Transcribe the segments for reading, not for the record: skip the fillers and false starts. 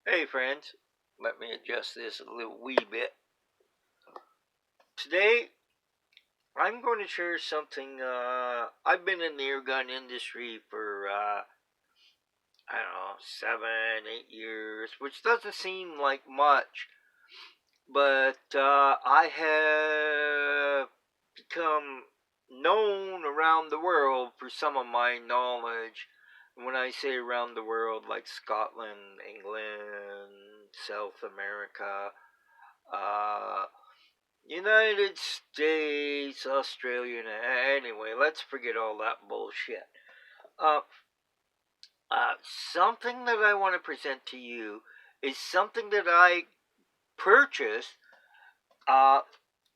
Hey friends, let me adjust this a little wee bit. Today, I'm going to share something. I've been in the air gun industry for, I don't know, 7, 8 years, which doesn't seem like much, but I have become known around the world for some of my knowledge. When I say around the world, like Scotland, England, South America, uh, United States, Australia, anyway, let's forget all that bullshit. Uh, Something that I want to present to you is something that I purchased uh,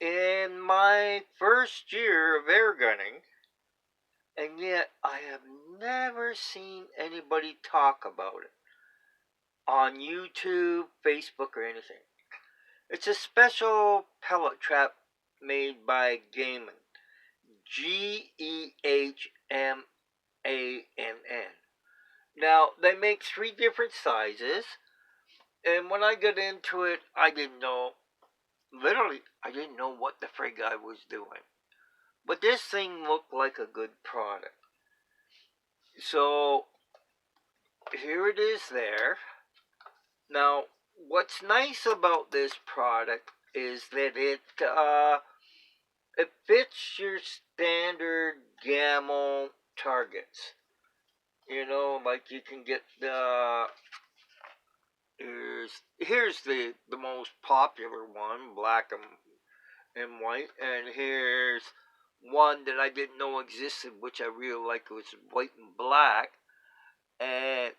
in my first year of air gunning, and yet I have never seen anybody talk about it on YouTube, Facebook, or anything. It's a special pellet trap made by Gehmann. Gehmann. Now, they make 3 different sizes, and when I got into it, I didn't know what the frig I was doing. But this thing looked like a good product. So, here it is there. Now, what's nice about this product is that it fits your standard Gehmann targets. You know, like you can get here's the most popular one, black and white, and here's one that I didn't know existed, which I really like. It was white and black, and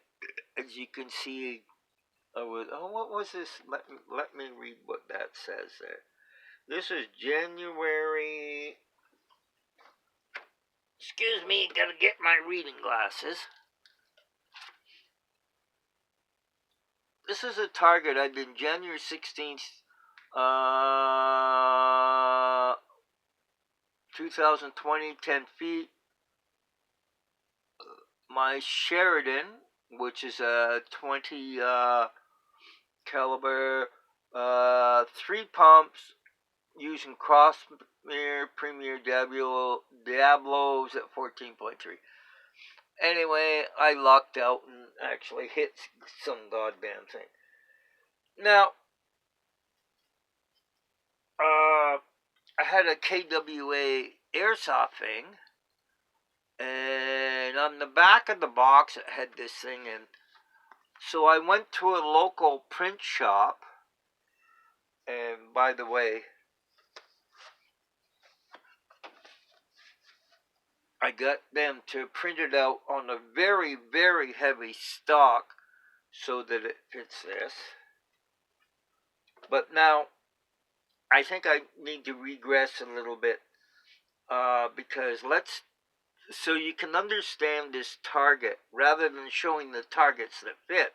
as you can see, what was this? Let me read what that says there. This is January. Excuse me, gotta get my reading glasses. This is a target I did January 16th, 2020, 10 feet. My Sheridan, which is a 20 caliber, 3 pumps using Crossmere Premier Diablos at 14.3. Anyway, I lucked out and actually hit some goddamn thing. Now, I had a KWA airsoft thing, and on the back of the box it had this thing in. So I went to a local print shop, and by the way, I got them to print it out on a very, very heavy stock so that it fits this. But now, I think I need to regress a little bit because so you can understand this target rather than showing the targets that fit.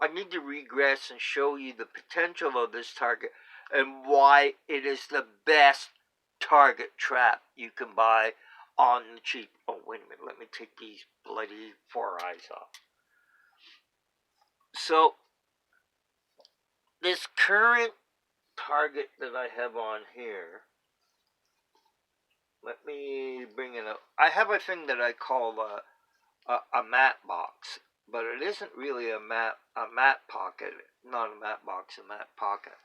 I need to regress and show you the potential of this target and why it is the best target trap you can buy on the cheap. Oh, wait a minute, let me take these bloody 4 eyes off. So, this current target that I have on here, let me bring it up. I have a thing that I call a mat box, but it isn't really a mat pocket. Not a mat box, a mat pocket.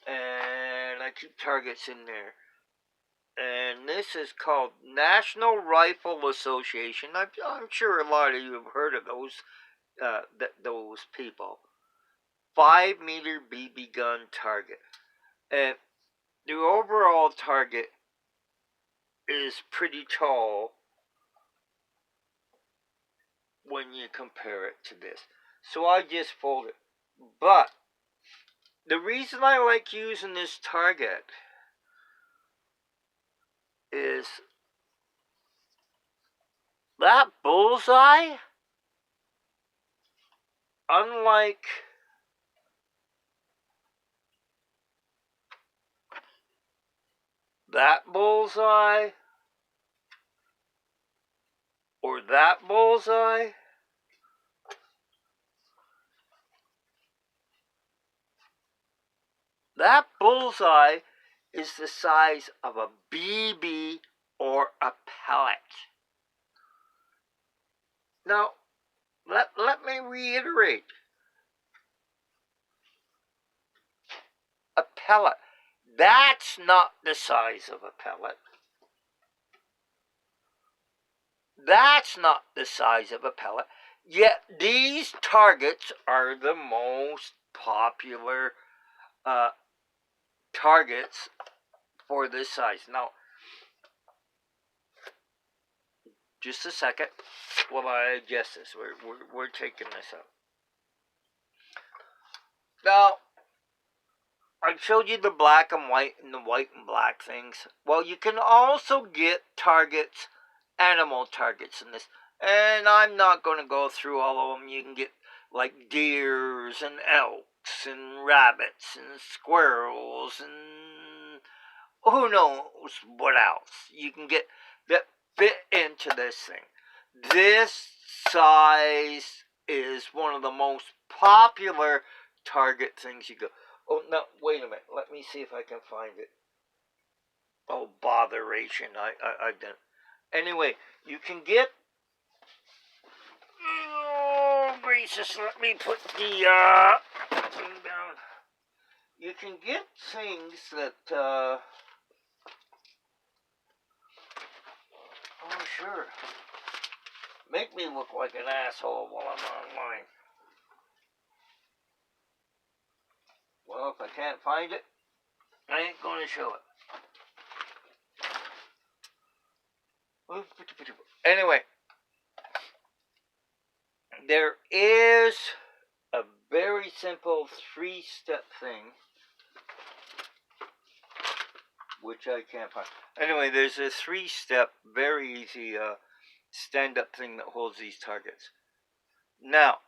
And I keep targets in there. And this is called National Rifle Association. I'm sure a lot of you have heard of those people. 5-meter BB gun target. And the overall target is pretty tall when you compare it to this. So I just fold it. But the reason I like using this target is that bullseye, unlike that bullseye or that bullseye, That bullseye is the size of a BB or a pellet. Now, let me reiterate. A pellet. That's not the size of a pellet. That's not the size of a pellet. Yet these targets are the most popular targets for this size. Now, just a second while I adjust this. We're taking this out. Now, I showed you the black and white and the white and black things. Well, you can also get targets, animal targets in this. And I'm not going to go through all of them. You can get like deers and elks and rabbits and squirrels and who knows what else you can get that fit into this thing. This size is one of the most popular target things you go. Oh, no, wait a minute. Let me see if I can find it. Oh, botheration. I've done. Anyway, you can get. Oh, gracious. Let me put the thing down. You can get things that. Oh, sure. Make me look like an asshole while I'm online. Well, if I can't find it, I ain't going to show it. Anyway, there is a very simple 3-step thing, which I can't find. Anyway, there's a 3-step, very easy stand-up thing that holds these targets. Now,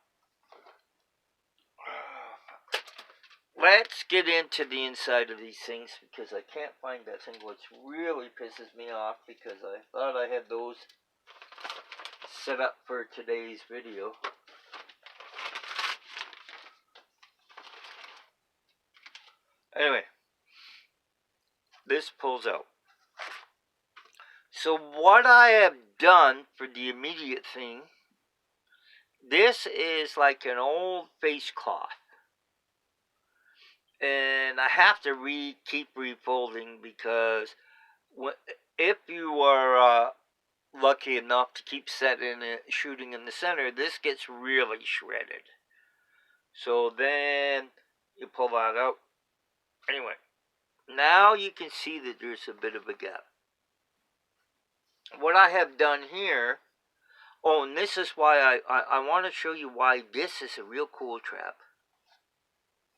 let's get into the inside of these things because I can't find that thing, which really pisses me off because I thought I had those set up for today's video. Anyway, this pulls out. So what I have done for the immediate thing, this is like an old face cloth. And I have to keep refolding because if you are lucky enough to keep shooting in the center, this gets really shredded. So then you pull that out. Anyway, now you can see that there's a bit of a gap. What I have done here, oh, and this is why I want to show you why this is a real cool trap.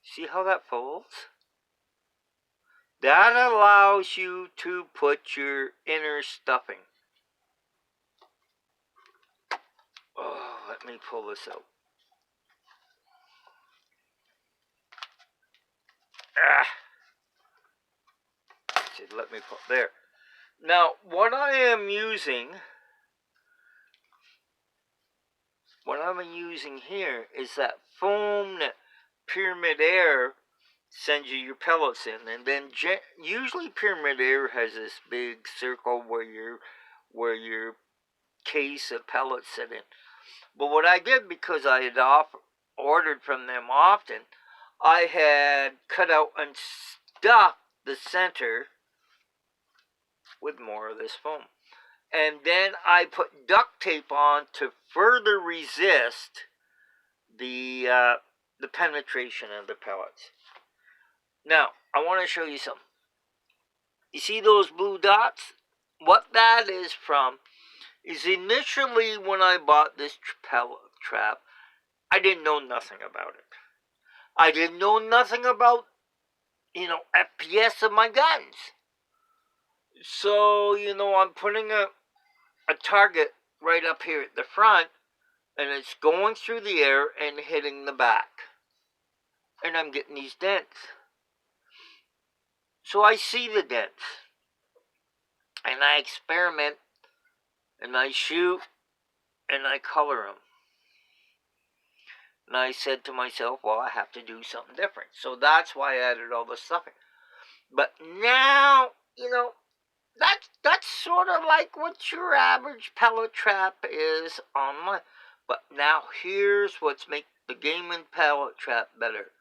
See how that folds? That allows you to put your inner stuffing. Oh, let me pull this out. Let me put there. Now, what I'm using here is that foam that Pyramid Air sends you your pellets in, and then usually Pyramid Air has this big circle where your case of pellets sit in. But what I did, because I had ordered from them often, I had cut out and stuffed the center with more of this foam. And then I put duct tape on to further resist the penetration of the pellets. Now, I want to show you something. You see those blue dots? What that is from is initially when I bought this pellet trap, I didn't know nothing about it. I didn't know nothing about, FPS of my guns. So, I'm putting a target right up here at the front, and it's going through the air and hitting the back. And I'm getting these dents. So I see the dents. And I experiment, and I shoot, and I color them. And I said to myself, well, I have to do something different. So that's why I added all the stuffing. But now, that's sort of like what your average pellet trap is online. But now here's what's make the Gehmann pellet trap better.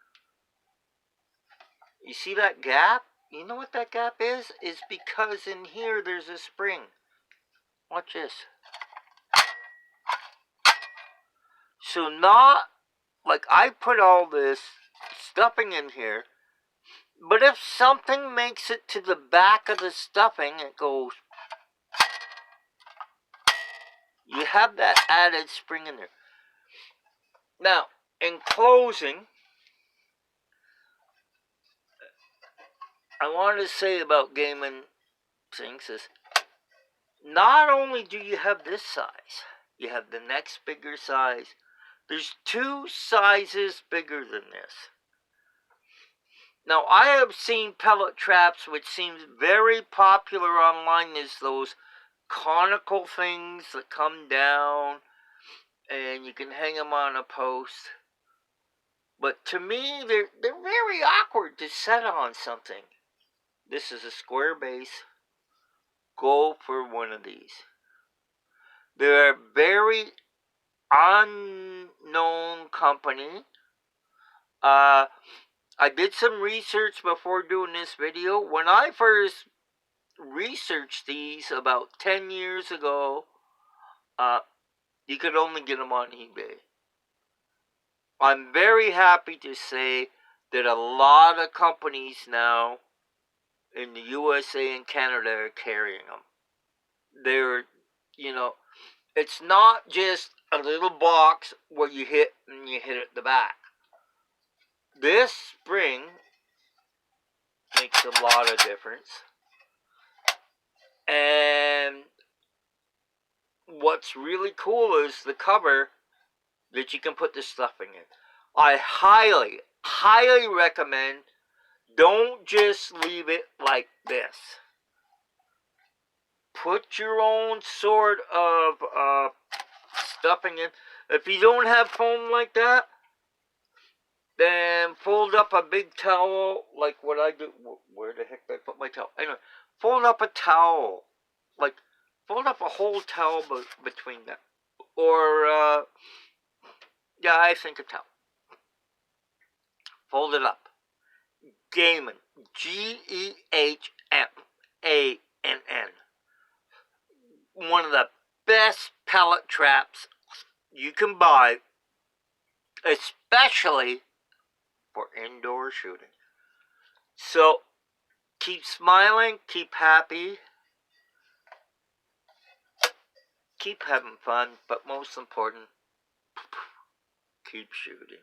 You see that gap? You know what that gap is? It's because in here there's a spring. Watch this. So not like I put all this stuffing in here, but if something makes it to the back of the stuffing, it goes. You have that added spring in there. Now, in closing, I wanted to say about Gehmann things is not only do you have this size, you have the next bigger size. There's 2 sizes bigger than this. Now, I have seen pellet traps, which seems very popular online, as those conical things that come down and you can hang them on a post. But to me, they're very awkward to set on something. This is a square base. Go for one of these. They're a very unknown company. I did some research before doing this video. When I first researched these about 10 years ago, you could only get them on eBay. I'm very happy to say that a lot of companies now in the USA and Canada are carrying them. They're, it's not just a little box where you hit and you hit at the back. This spring makes a lot of difference. And what's really cool is the cover that you can put the stuffing in. I highly, highly recommend, don't just leave it like this. Put your own sort of stuffing in. If you don't have foam like that, then fold up a big towel like what I do. Where the heck did I put my towel? Anyway, fold up a towel. Like, fold up a whole towel between them. Or, yeah, I think a towel. Fold it up. Gehmann. Gehmann. One of the best pellet traps you can buy, especially for indoor shooting. So, keep smiling, keep happy, keep having fun, but most important, keep shooting.